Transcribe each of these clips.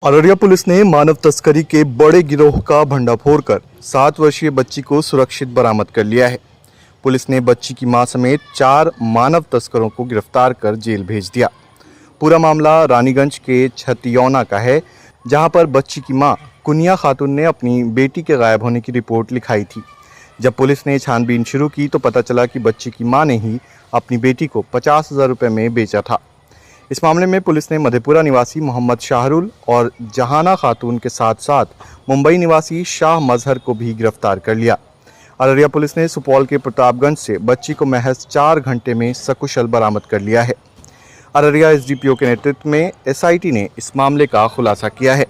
Araria police ने मानव तस्करी के बड़े गिरोह का भंडाफोड़ कर 7 वर्षीय बच्ची को सुरक्षित बरामद कर लिया है। पुलिस ने बच्ची की मां समेत 4 मानव तस्करों को गिरफ्तार कर जेल भेज दिया। पूरा मामला रानीगंज के छतियौना का है, जहां पर बच्ची की मां कुनिया खातून ने अपनी बेटी के गायब होने की रिपोर्ट लिखाई थी। जब पुलिस ने छानबीन शुरू की तो पता चला कि बच्ची की मां ने ही अपनी बेटी को 50,000 रुपये में बेचा था। इस मामले में पुलिस ने मधेपुरा निवासी मोहम्मद शाहरुल और जहाना खातून के साथ साथ मुंबई निवासी शाह मजहर को भी गिरफ्तार कर लिया। अररिया पुलिस ने सुपौल के प्रतापगंज से बच्ची को महज 4 घंटे में सकुशल बरामद कर लिया है। अररिया एसडीपीओ के नेतृत्व में एसआईटी ने इस मामले का खुलासा किया है।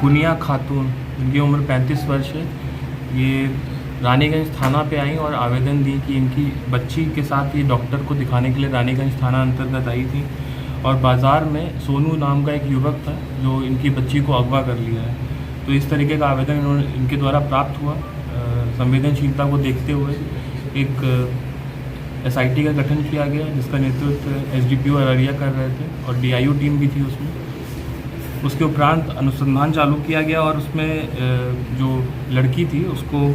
कुनिया खातून, इनकी उम्र 35 वर्ष है, ये रानीगंज थाना पे आई और आवेदन दी कि इनकी बच्ची के साथ ये डॉक्टर को दिखाने के लिए रानीगंज थाना अंतर्गत आई थी और बाज़ार में सोनू नाम का एक युवक था जो इनकी बच्ची को अगवा कर लिया है। तो इस तरीके का आवेदन इनके द्वारा प्राप्त हुआ। संवेदनशीलता को देखते हुए एक एसआईटी का गठन किया गया, जिसका नेतृत्व एसडीपीओ अररिया कर रहे थे और डीआईओ टीम भी थी उसमें। उसके उपरांत अनुसंधान चालू किया गया और उसमें जो लड़की थी उसको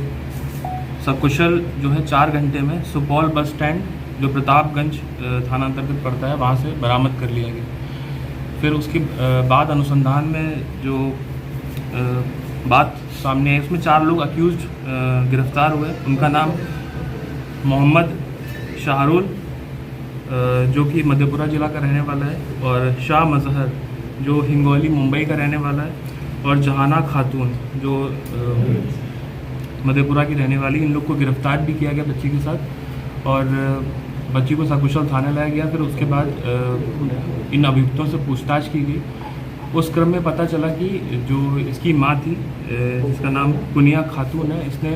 सकुशल जो है 4 घंटे में सुपौल बस स्टैंड, जो प्रतापगंज थाना अंतर्गत पड़ता है, वहाँ से बरामद कर लिया गया। फिर उसके बाद अनुसंधान में जो बात सामने आई उसमें 4 लोग अक्यूज़ गिरफ्तार हुए। उनका नाम मोहम्मद शाहरुल, जो कि मधेपुरा ज़िला का रहने वाला है, और शाह मजहर, जो हिंगोली मुंबई का रहने वाला है, और जहाना खातून, जो मधेपुरा की रहने वाली। इन लोग को गिरफ्तार भी किया गया बच्ची के साथ और बच्ची को सकुशल थाने लाया गया। फिर उसके बाद इन अभियुक्तों से पूछताछ की गई। उस क्रम में पता चला कि जो इसकी मां थी, जिसका नाम कुनिया खातून है, इसने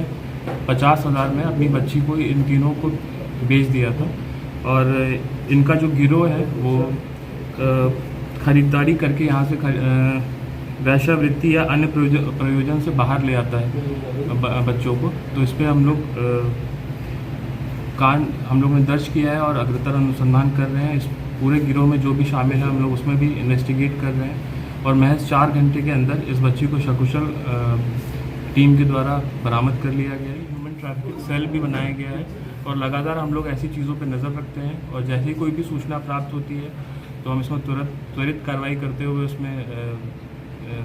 50,000 में अपनी बच्ची को इन तीनों को बेच दिया था। और इनका जो गिरोह है वो खरीदारी करके यहाँ से वैश्यावृत्ति या अन्य प्रयोजन से बाहर ले आता है बच्चों को। तो इस पर हम लोग ने दर्ज किया है और अग्रतर अनुसंधान कर रहे हैं। इस पूरे गिरोह में जो भी शामिल है हम लोग उसमें भी इन्वेस्टिगेट कर रहे हैं और महज 4 घंटे के अंदर इस बच्ची को सकुशल टीम के द्वारा बरामद कर लिया गया है। ह्यूमन ट्रैफिकिंग सेल भी बनाया गया है और लगातार हम लोग ऐसी चीज़ों पर नज़र रखते हैं और जैसे ही कोई भी सूचना प्राप्त होती है तो हम इसमें त्वरित कार्रवाई करते हुए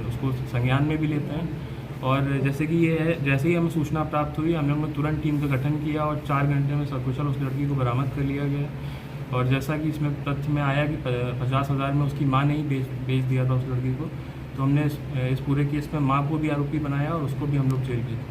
उसको संज्ञान में भी लेते हैं। और जैसे कि ये है, जैसे ही हमें सूचना प्राप्त हुई हम लोग ने तुरंत टीम का गठन किया और 4 घंटे में सकुशल उस लड़की को बरामद कर लिया गया। और जैसा कि इसमें तथ्य में आया कि 50,000 में उसकी मां ने ही बेच दिया था उस लड़की को, तो हमने इस पूरे केस में मां को भी आरोपी बनाया और उसको भी हम लोग जेल भेजा।